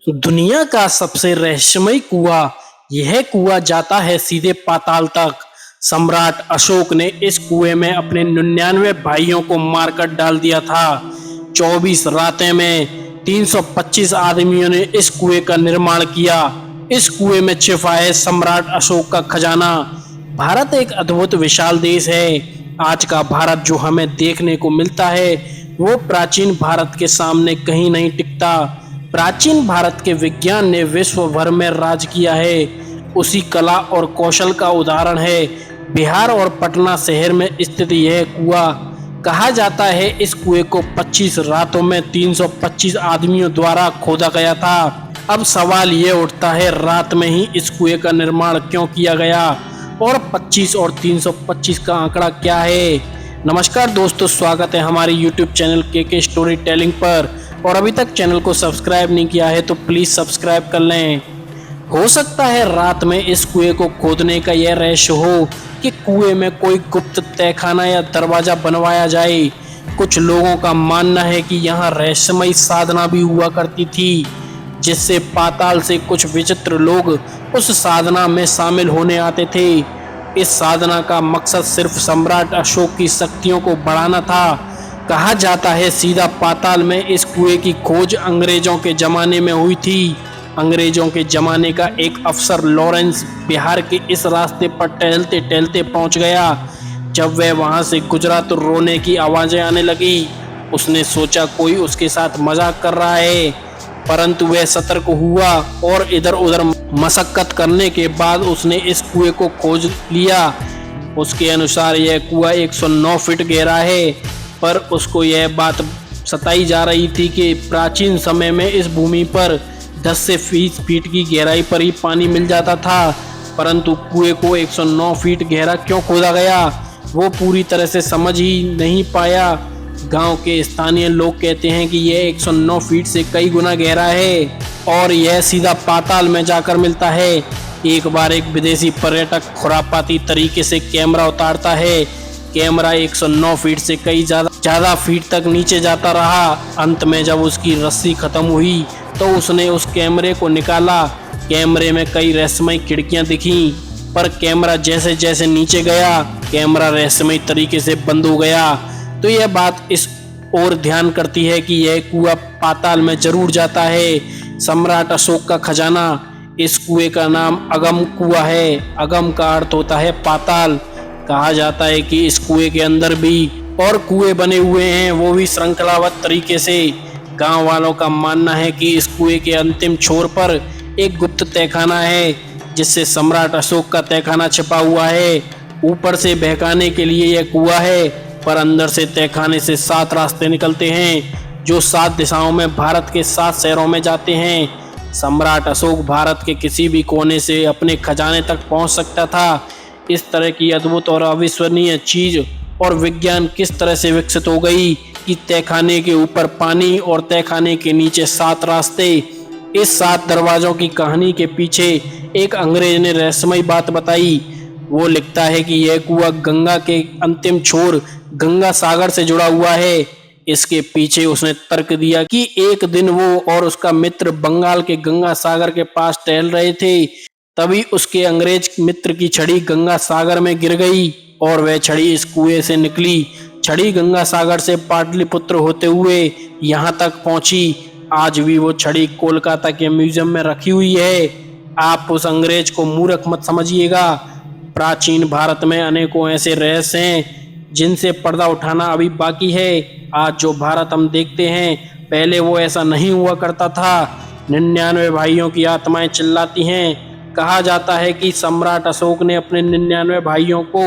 दुनिया का सबसे रहस्यमय कुआं। यह कुआं जाता है सीधे पाताल तक। सम्राट अशोक ने इस कुएं में अपने 99 भाइयों को मारकर डाल दिया था। 24 रातें में 325 आदमियों ने इस कुएं का निर्माण किया। इस कुएं में छिपा है सम्राट अशोक का खजाना। भारत एक अद्भुत विशाल देश है। आज का भारत जो हमें देखने को मिलता है वो प्राचीन भारत के सामने कहीं नहीं टिकता। प्राचीन भारत के विज्ञान ने विश्व भर में राज किया है। उसी कला और कौशल का उदाहरण है बिहार और पटना शहर में स्थित यह कुआं। कहा जाता है इस कुएं को 25 रातों में 325 आदमियों द्वारा खोदा गया था। अब सवाल ये उठता है रात में ही इस कुएं का निर्माण क्यों किया गया और 25 और 325 का आंकड़ा क्या है। नमस्कार दोस्तों, स्वागत है हमारे YouTube चैनल के स्टोरी टेलिंग पर। और अभी तक चैनल को सब्सक्राइब नहीं किया है तो प्लीज सब्सक्राइब कर लें। हो सकता है रात में इस कुएं को खोदने का यह रहस्य हो कि कुएं में कोई गुप्त तहखाना या दरवाजा बनवाया जाए। कुछ लोगों का मानना है कि यहाँ रहस्यमय साधना भी हुआ करती थी, जिससे पाताल से कुछ विचित्र लोग उस साधना में शामिल होने आते थे। इस साधना का मकसद सिर्फ सम्राट अशोक की शक्तियों को बढ़ाना था। कहा जाता है सीधा पाताल में इस कुएं की खोज अंग्रेजों के जमाने में हुई थी। अंग्रेजों के जमाने का एक अफसर लॉरेंस बिहार के इस रास्ते पर टहलते टहलते पहुंच गया। जब वह वहां से गुजरा तो रोने की आवाजें आने लगी। उसने सोचा कोई उसके साथ मजाक कर रहा है, परंतु वह सतर्क हुआ और इधर उधर मशक्कत करने के बाद उसने इस कुएं को खोज लिया। उसके अनुसार यह कुआं 109 फीट गहरा है, पर उसको यह बात सताई जा रही थी कि प्राचीन समय में इस भूमि पर 10 से 20 फीट की गहराई पर ही पानी मिल जाता था, परंतु कुएं को 109 फीट गहरा क्यों खोदा गया वो पूरी तरह से समझ ही नहीं पाया। गांव के स्थानीय लोग कहते हैं कि यह 109 फीट से कई गुना गहरा है और यह सीधा पाताल में जाकर मिलता है। एक बार एक विदेशी पर्यटक खुरापाती तरीके से कैमरा उतारता है। कैमरा 109 फीट से कई ज्यादा फीट तक नीचे जाता रहा। अंत में जब उसकी रस्सी खत्म हुई तो उसने उस कैमरे को निकाला। कैमरे में कई रहस्यमय खिड़कियां दिखीं, पर कैमरा जैसे जैसे नीचे गया कैमरा रहस्यमय तरीके से बंद हो गया। तो यह बात इस ओर ध्यान करती है कि यह कुआं पाताल में जरूर जाता है। सम्राट अशोक का खजाना। इस कुएं का नाम अगम कुआं है। अगम का अर्थ होता है पाताल। कहा जाता है कि इस कुएं के अंदर भी और कुएं बने हुए हैं, वो भी श्रृंखलाबद्ध तरीके से। गांव वालों का मानना है कि इस कुएं के अंतिम छोर पर एक गुप्त तहखाना है, जिससे सम्राट अशोक का तहखाना छिपा हुआ है। ऊपर से बहकाने के लिए यह कुआं है, पर अंदर से तहखाने से 7 रास्ते निकलते हैं जो 7 दिशाओं में भारत के 7 शहरों में जाते हैं। सम्राट अशोक भारत के किसी भी कोने से अपने खजाने तक पहुंच सकता था। इस तरह की अद्भुत और अविश्वसनीय चीज और विज्ञान किस तरह से विकसित हो गई कि तहखाने के ऊपर पानी और तहखाने के नीचे 7 रास्ते। इस 7 दरवाजों की कहानी के पीछे एक अंग्रेज ने रहस्यमय बात बताई। वो लिखता है कि यह कुआं गंगा के अंतिम छोर गंगा सागर से जुड़ा हुआ है। इसके पीछे उसने तर्क दिया कि एक दिन वो और उसका मित्र बंगाल के गंगा सागर के पास टहल रहे थे, तभी उसके अंग्रेज मित्र की छड़ी गंगा सागर में गिर गई और वह छड़ी इस कुएं से निकली। छड़ी गंगा सागर से पाटलिपुत्र होते हुए यहाँ तक पहुंची। आज भी वो छड़ी कोलकाता के म्यूजियम में रखी हुई है। आप उस अंग्रेज को मूर्ख मत समझिएगा। प्राचीन भारत में अनेकों ऐसे रहस्य हैं जिनसे पर्दा उठाना अभी बाकी है। आज जो भारत हम देखते हैं, पहले वो ऐसा नहीं हुआ करता था। 99 भाइयों की आत्माएं चिल्लाती हैं। कहा जाता है कि सम्राट अशोक ने अपने 99 भाइयों को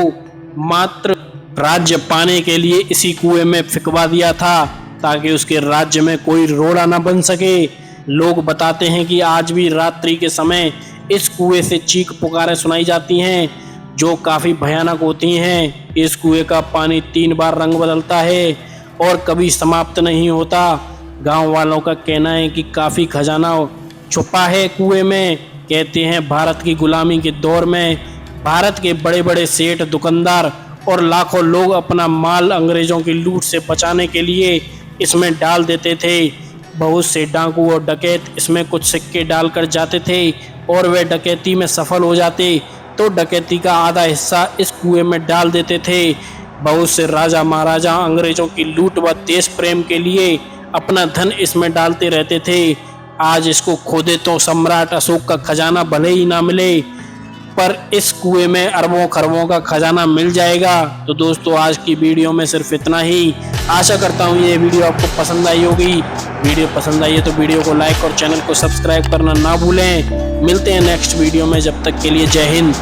मात्र राज्य पाने के लिए इसी कुएं में फिकवा दिया था, ताकि उसके राज्य में कोई रोड़ा न बन सके। लोग बताते हैं कि आज भी रात्रि के समय इस कुएं से चीख पुकारें सुनाई जाती हैं, जो काफी भयानक होती हैं। इस कुएं का पानी 3 बार रंग बदलता है और कभी समाप्त नहीं होता। गांव वालों का कहना है कि काफी खजाना छुपा है कुएं में। कहते हैं भारत की गुलामी के दौर में भारत के बड़े बड़े सेठ, दुकानदार और लाखों लोग अपना माल अंग्रेजों की लूट से बचाने के लिए इसमें डाल देते थे। बहुत से डाकू और डकैत इसमें कुछ सिक्के डालकर जाते थे और वे डकैती में सफल हो जाते तो डकैती का आधा हिस्सा इस कुएं में डाल देते थे। बहुत से राजा महाराजा अंग्रेजों की लूट व देश प्रेम के लिए अपना धन इसमें डालते रहते थे। आज इसको खोदे तो सम्राट अशोक का खजाना भले ही ना मिले, पर इस कुएं में अरबों खरबों का खजाना मिल जाएगा। तो दोस्तों आज की वीडियो में सिर्फ इतना ही। आशा करता हूँ ये वीडियो आपको पसंद आई होगी। वीडियो पसंद आई है तो वीडियो को लाइक और चैनल को सब्सक्राइब करना ना भूलें। मिलते हैं नेक्स्ट वीडियो में, जब तक के लिए जय हिंद।